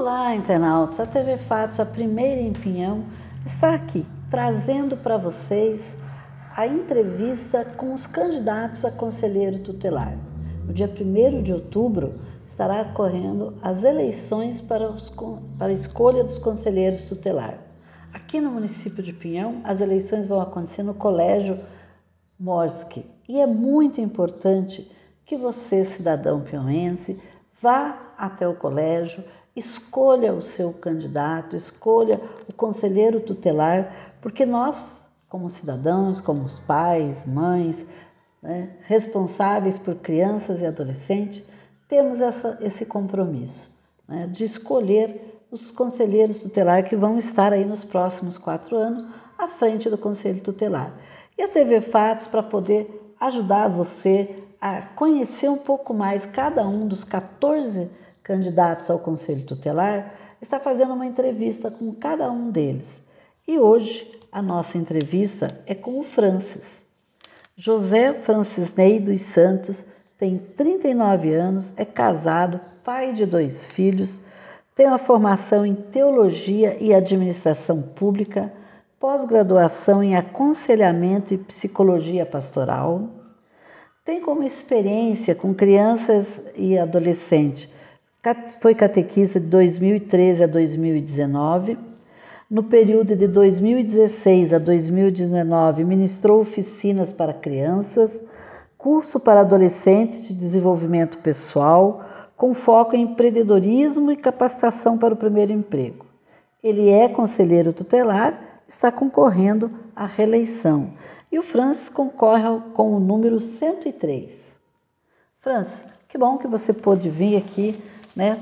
Olá, internautas! A TV Fatos, a primeira em Pinhão, está aqui, trazendo para vocês a entrevista com os candidatos a conselheiro tutelar. No dia 1º de outubro, estará ocorrendo as eleições para a escolha dos conselheiros tutelar. Aqui no município de Pinhão, as eleições vão acontecer no Colégio Morski. E é muito importante que você, cidadão piauiense, vá até o colégio, escolha o seu candidato, escolha o conselheiro tutelar, porque nós, como cidadãos, como pais, mães, responsáveis por crianças e adolescentes, temos esse compromisso, de escolher os conselheiros tutelar que vão estar aí nos próximos 4 anos à frente do Conselho Tutelar. E a TV Fatos, para poder ajudar você a conhecer um pouco mais cada um dos 14 candidatos ao Conselho Tutelar, está fazendo uma entrevista com cada um deles. E hoje a nossa entrevista é com o Francis. José Francisney dos Santos tem 39 anos, é casado, pai de 2 filhos, tem uma formação em Teologia e Administração Pública, pós-graduação em Aconselhamento e Psicologia Pastoral, tem como experiência com crianças e adolescentes. Foi catequista de 2013 a 2019. No período de 2016 a 2019, ministrou oficinas para crianças, curso para adolescentes de desenvolvimento pessoal, com foco em empreendedorismo e capacitação para o primeiro emprego. Ele é conselheiro tutelar, está concorrendo à reeleição. E o Francis concorre com o número 103. Francis, que bom que você pôde vir aqui,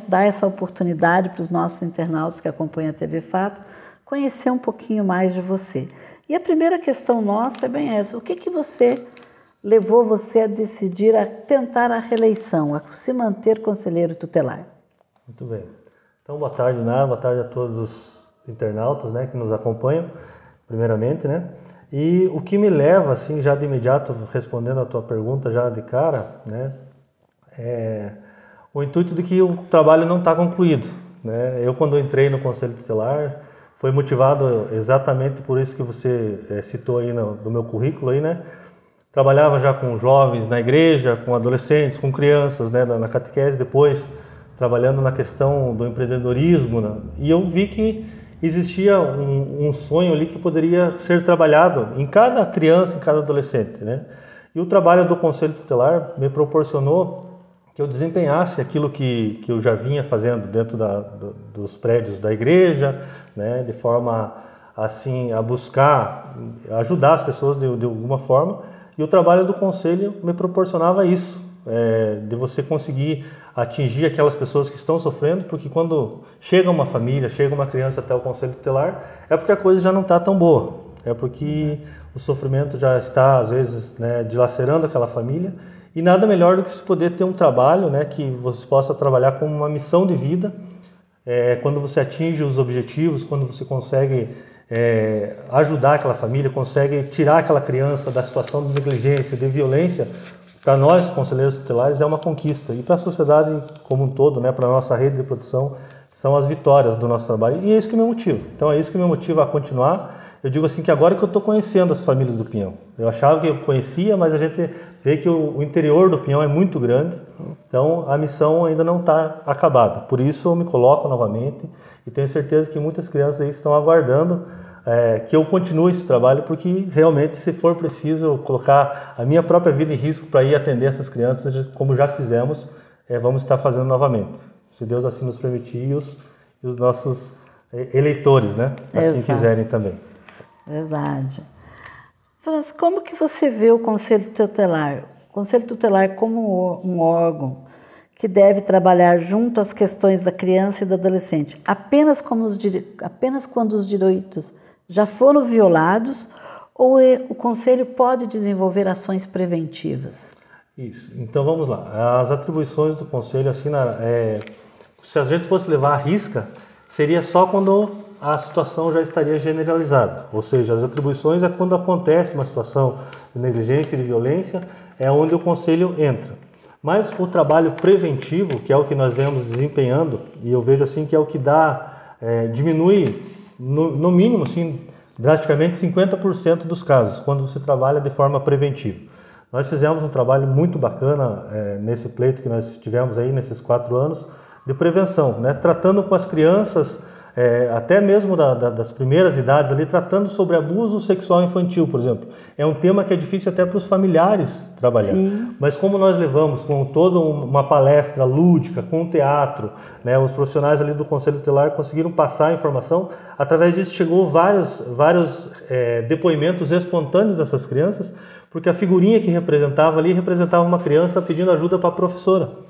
dar essa oportunidade para os nossos internautas que acompanham a TV Fato, conhecer um pouquinho mais de você. E a primeira questão nossa é bem essa: o que levou você a decidir a tentar a reeleição, a se manter conselheiro tutelar? Muito bem. Então, boa tarde, Nara, boa tarde a todos os internautas que nos acompanham, primeiramente, E o que me leva, assim, já de imediato, respondendo a tua pergunta já de cara, é o intuito de que o trabalho não está concluído, Eu, quando entrei no Conselho Tutelar, foi motivado exatamente por isso que você citou aí no meu currículo aí, Trabalhava já com jovens na igreja, com adolescentes, com crianças, na catequese, depois trabalhando na questão do empreendedorismo, e eu vi que existia um sonho ali que poderia ser trabalhado em cada criança, em cada adolescente, E o trabalho do Conselho Tutelar me proporcionou que eu desempenhasse aquilo que eu já vinha fazendo dentro dos prédios da igreja, de forma assim a buscar ajudar as pessoas de alguma forma. E o trabalho do Conselho me proporcionava isso, de você conseguir atingir aquelas pessoas que estão sofrendo, porque quando chega uma família, chega uma criança até o Conselho Tutelar, é porque a coisa já não está tão boa, é porque o sofrimento já está, às vezes, dilacerando aquela família, e nada melhor do que se poder ter um trabalho, que você possa trabalhar como uma missão de vida, quando você atinge os objetivos, quando você consegue ajudar aquela família, consegue tirar aquela criança da situação de negligência, de violência. Para nós, conselheiros tutelares, é uma conquista. E para a sociedade como um todo, para a nossa rede de produção, são as vitórias do nosso trabalho. E é isso que me motiva. Então é isso que me motiva a continuar. Eu digo assim que agora que eu estou conhecendo as famílias do Pinhão. Eu achava que eu conhecia, mas a gente vê que o interior do Pinhão é muito grande. Então a missão ainda não está acabada. Por isso eu me coloco novamente e tenho certeza que muitas crianças aí estão aguardando que eu continue esse trabalho, porque realmente, se for preciso eu colocar a minha própria vida em risco para ir atender essas crianças, como já fizemos, vamos estar fazendo novamente, se Deus assim nos permitir e os nossos eleitores, assim quiserem também. Verdade. Francis, como que você vê o Conselho Tutelar? O Conselho Tutelar como um órgão que deve trabalhar junto às questões da criança e do adolescente, apenas quando os direitos já foram violados, ou o Conselho pode desenvolver ações preventivas? Isso. Então vamos lá. As atribuições do Conselho, assim, se a gente fosse levar à risca, seria só quando a situação já estaria generalizada. Ou seja, as atribuições é quando acontece uma situação de negligência e de violência, é onde o Conselho entra. Mas o trabalho preventivo, que é o que nós vemos desempenhando, e eu vejo assim que é o que dá, diminui no mínimo, assim, drasticamente 50% dos casos, quando se trabalha de forma preventiva. Nós fizemos um trabalho muito bacana nesse pleito que nós tivemos aí nesses 4 anos de prevenção, né? Tratando com as crianças, até mesmo das primeiras idades ali, tratando sobre abuso sexual infantil, por exemplo. É um tema que é difícil até para os familiares trabalhar. Sim. Mas como nós levamos com toda uma palestra lúdica, com teatro, né, os profissionais ali do Conselho Tutelar conseguiram passar a informação, através disso chegou vários depoimentos espontâneos dessas crianças, porque a figurinha que representava ali representava uma criança pedindo ajuda para a professora.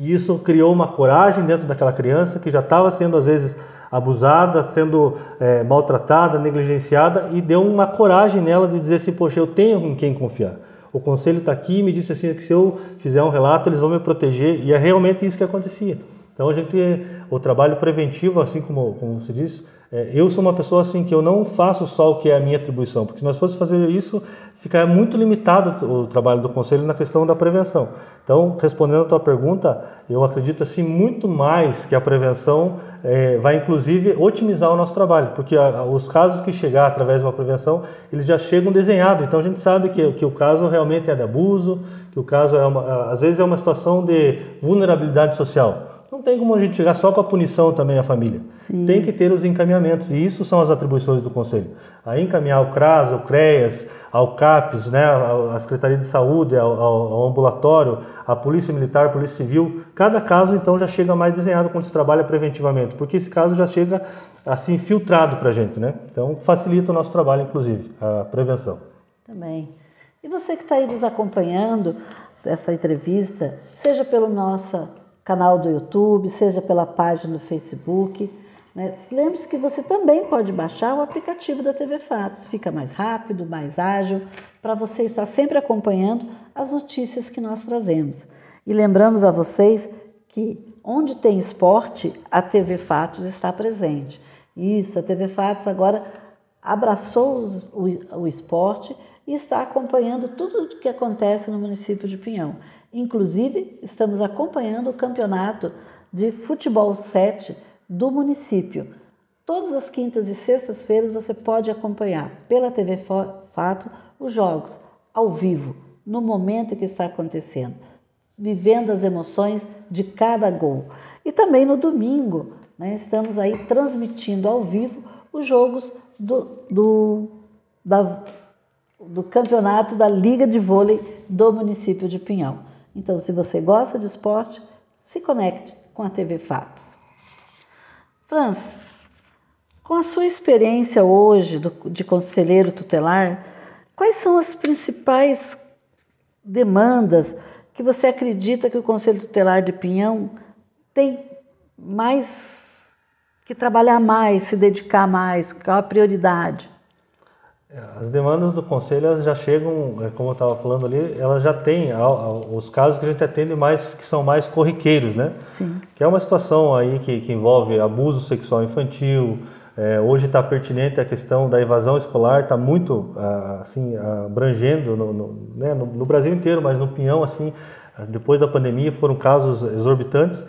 E isso criou uma coragem dentro daquela criança que já estava sendo, às vezes, abusada, sendo maltratada, negligenciada, e deu uma coragem nela de dizer assim, poxa, eu tenho em quem confiar. O conselho está aqui e me disse assim que se eu fizer um relato, eles vão me proteger, e é realmente isso que acontecia. Então, o trabalho preventivo, assim como você disse, eu sou uma pessoa assim que eu não faço só o que é a minha atribuição, porque se nós fosse fazer isso, ficaria muito limitado o trabalho do Conselho na questão da prevenção. Então, respondendo a tua pergunta, eu acredito assim muito mais que a prevenção vai inclusive otimizar o nosso trabalho, porque os casos que chegar através de uma prevenção, eles já chegam desenhados, então a gente sabe que o caso realmente é de abuso, que o caso às vezes é uma situação de vulnerabilidade social. Não tem como a gente chegar só com a punição também à família. Sim. Tem que ter os encaminhamentos, e isso são as atribuições do Conselho. Aí encaminhar o CRAS, o CREAS, ao CAPES, né, a Secretaria de Saúde, ao ambulatório, a Polícia Militar, a Polícia Civil. Cada caso, então, já chega mais desenhado quando se trabalha preventivamente, porque esse caso já chega, assim, filtrado para a gente, né? Então, facilita o nosso trabalho, inclusive, a prevenção. Também. E você que está aí nos acompanhando essa entrevista, seja pelo nosso canal do YouTube, seja pela página do Facebook, né? Lembre-se que você também pode baixar o aplicativo da TV Fatos. Fica mais rápido, mais ágil, para você estar sempre acompanhando as notícias que nós trazemos. E lembramos a vocês que onde tem esporte, a TV Fatos está presente. Isso, a TV Fatos agora abraçou o esporte e está acompanhando tudo o que acontece no município de Pinhão. Inclusive, estamos acompanhando o campeonato de futebol 7 do município. Todas as quintas e sextas-feiras você pode acompanhar pela TV Fato os jogos ao vivo, no momento que está acontecendo, vivendo as emoções de cada gol. E também no domingo, né, estamos aí transmitindo ao vivo os jogos do campeonato da Liga de Vôlei do município de Pinhão. Então, se você gosta de esporte, se conecte com a TV Fatos. Franz, com a sua experiência hoje de conselheiro tutelar, quais são as principais demandas que você acredita que o Conselho Tutelar de Pinhão tem mais que trabalhar mais, se dedicar mais, qual a prioridade? As demandas do Conselho elas já chegam, como eu estava falando ali, elas já têm os casos que a gente atende mais, que são mais corriqueiros, né? Sim. Que é uma situação aí que envolve abuso sexual infantil. Hoje está pertinente a questão da evasão escolar, está muito assim abrangendo no Brasil inteiro, mas no Pinhão, assim, depois da pandemia foram casos exorbitantes.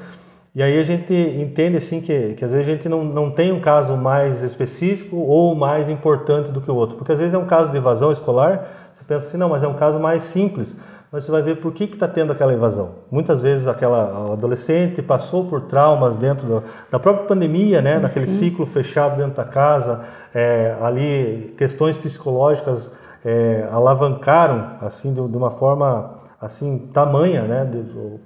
E aí a gente entende assim que às vezes a gente não tem um caso mais específico ou mais importante do que o outro. Porque às vezes é um caso de evasão escolar, você pensa assim, não, mas é um caso mais simples. Mas você vai ver por que está tendo aquela evasão. Muitas vezes o adolescente passou por traumas dentro da própria pandemia, né? Naquele ciclo fechado dentro da casa, ali questões psicológicas alavancaram assim de uma forma assim tamanha, né?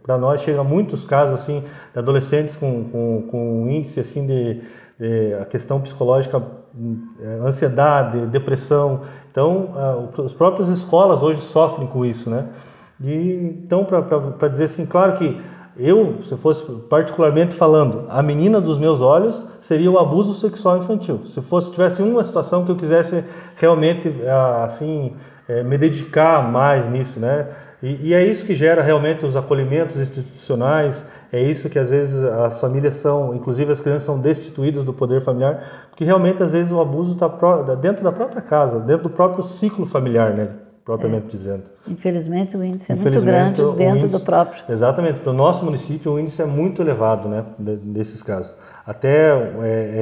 Para nós chega muitos casos assim de adolescentes com índice assim de a questão psicológica, ansiedade, depressão. Então, as próprias escolas hoje sofrem com isso, né? E então para dizer assim, claro que se fosse particularmente falando, a menina dos meus olhos seria o abuso sexual infantil. Se tivesse uma situação que eu quisesse realmente assim me dedicar mais nisso, né? E é isso que gera realmente os acolhimentos institucionais, é isso que às vezes as famílias inclusive as crianças são destituídas do poder familiar, porque realmente às vezes o abuso está dentro da própria casa, dentro do próprio ciclo familiar, né? propriamente dizendo. Infelizmente o índice é muito grande dentro do próprio. Exatamente, para o nosso município o índice é muito elevado, né, desses casos. Até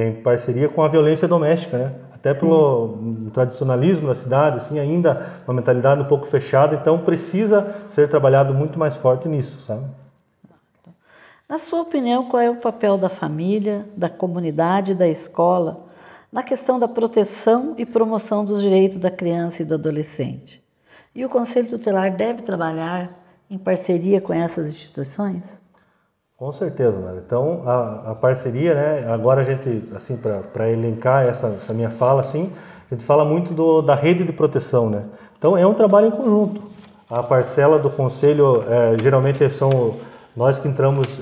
em parceria com a violência doméstica, né? Até pelo tradicionalismo da cidade, assim, ainda uma mentalidade um pouco fechada, então precisa ser trabalhado muito mais forte nisso, sabe? Na sua opinião, qual é o papel da família, da comunidade e da escola na questão da proteção e promoção dos direitos da criança e do adolescente? E o Conselho Tutelar deve trabalhar em parceria com essas instituições? Com certeza, né? Então, a parceria, né? Agora a gente, assim, para elencar essa minha fala, assim, a gente fala muito da rede de proteção, né? Então, é um trabalho em conjunto. A parcela do Conselho, geralmente são nós que entramos,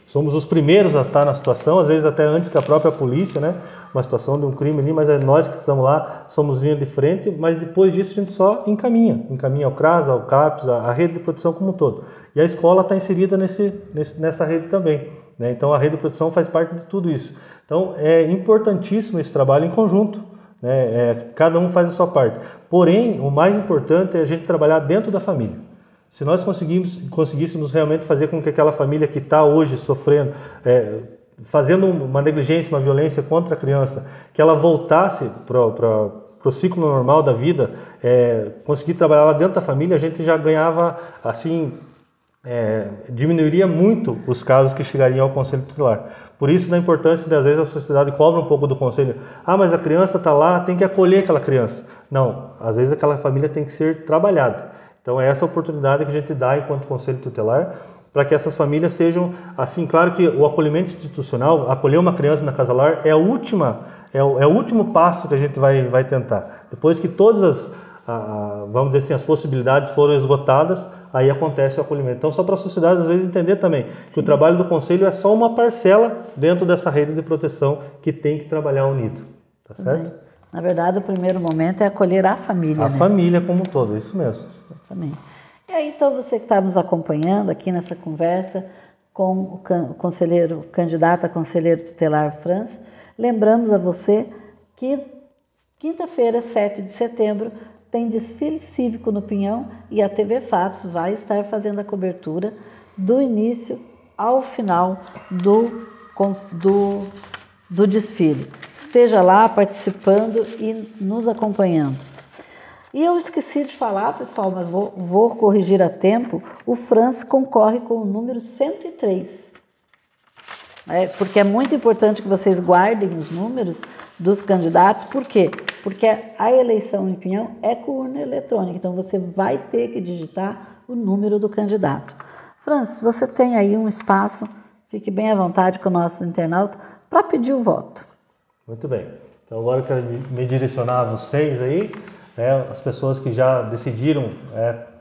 somos os primeiros a estar na situação, às vezes até antes que a própria polícia, né? Uma situação de um crime ali, mas é nós que estamos lá, somos linha de frente, mas depois disso a gente só encaminha o CRAS, ao CAPS, a rede de proteção como um todo. E a escola está inserida nessa rede também, né? Então a rede de proteção faz parte de tudo isso. Então é importantíssimo esse trabalho em conjunto, né? Cada um faz a sua parte. Porém, o mais importante é a gente trabalhar dentro da família. Se nós conseguíssemos realmente fazer com que aquela família que está hoje sofrendo, fazendo uma negligência, uma violência contra a criança, que ela voltasse para o ciclo normal da vida, conseguir trabalhar lá dentro da família, a gente já ganhava, assim, diminuiria muito os casos que chegariam ao Conselho Tutelar. Por isso, da importância de, às vezes, a sociedade cobra um pouco do Conselho. Ah, mas a criança está lá, tem que acolher aquela criança. Não, às vezes aquela família tem que ser trabalhada. Então, é essa oportunidade que a gente dá enquanto Conselho Tutelar para que essas famílias sejam, assim, claro que o acolhimento institucional, acolher uma criança na casa lar é o último passo que a gente vai tentar. Depois que todas vamos dizer assim, as possibilidades foram esgotadas, aí acontece o acolhimento. Então, só para a sociedade, às vezes, entender também que o trabalho do Conselho é só uma parcela dentro dessa rede de proteção que tem que trabalhar unido, tá certo? Na verdade, o primeiro momento é acolher a família, A família como um todo, é isso mesmo. Exatamente. E aí, então, você que está nos acompanhando aqui nessa conversa com o candidato a conselheiro tutelar Franz, lembramos a você que quinta-feira, 7 de setembro, tem desfile cívico no Pinhão e a TV Fatos vai estar fazendo a cobertura do início ao final do desfile. Esteja lá participando e nos acompanhando. E eu esqueci de falar, pessoal, mas vou corrigir a tempo, o Franz concorre com o número 103. Porque é muito importante que vocês guardem os números dos candidatos. Por quê? Porque a eleição em Pinhão é com urna eletrônica, então você vai ter que digitar o número do candidato. Franz, você tem aí um espaço, fique bem à vontade com o nosso internauta, para pedir o voto. Muito bem. Então agora eu quero me direcionar a vocês aí, as pessoas que já decidiram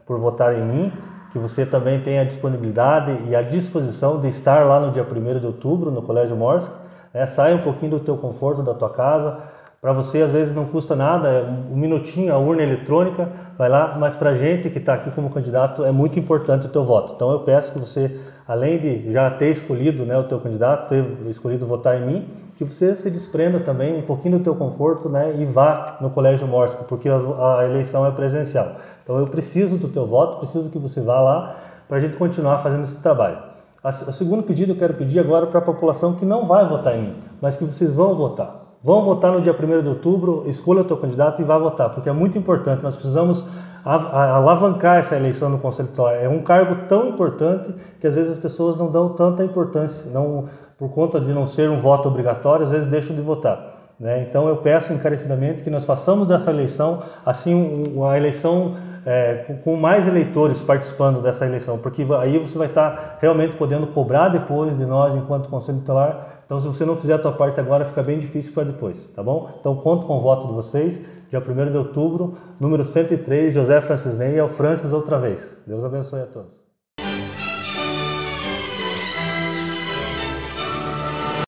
por votar em mim, que você também tenha a disponibilidade e a disposição de estar lá no dia 1º de outubro, no Colégio Morsk. Saia um pouquinho do teu conforto, da tua casa. Para você, às vezes, não custa nada, um minutinho, a urna eletrônica, vai lá, mas para a gente que está aqui como candidato, é muito importante o teu voto. Então, eu peço que você, além de já ter escolhido o teu candidato, ter escolhido votar em mim, que você se desprenda também um pouquinho do teu conforto, e vá no Colégio Morsk, porque a eleição é presencial. Então, eu preciso do teu voto, preciso que você vá lá para a gente continuar fazendo esse trabalho. O segundo pedido eu quero pedir agora para a população que não vai votar em mim, mas que vocês vão votar. Vão votar no dia 1º de outubro, escolha o teu candidato e vá votar, porque é muito importante. Nós precisamos alavancar essa eleição no Conselho Tutelar. É um cargo tão importante que às vezes as pessoas não dão tanta importância, por conta de não ser um voto obrigatório, às vezes deixam de votar. Então eu peço encarecidamente que nós façamos dessa eleição, assim, uma eleição com mais eleitores participando dessa eleição, porque aí você vai estar realmente podendo cobrar depois de nós enquanto Conselho Tutelar. Então, se você não fizer a tua parte agora, fica bem difícil para depois, tá bom? Então, conto com o voto de vocês, dia 1º de outubro, número 103, José Francisney, é o Francis outra vez. Deus abençoe a todos.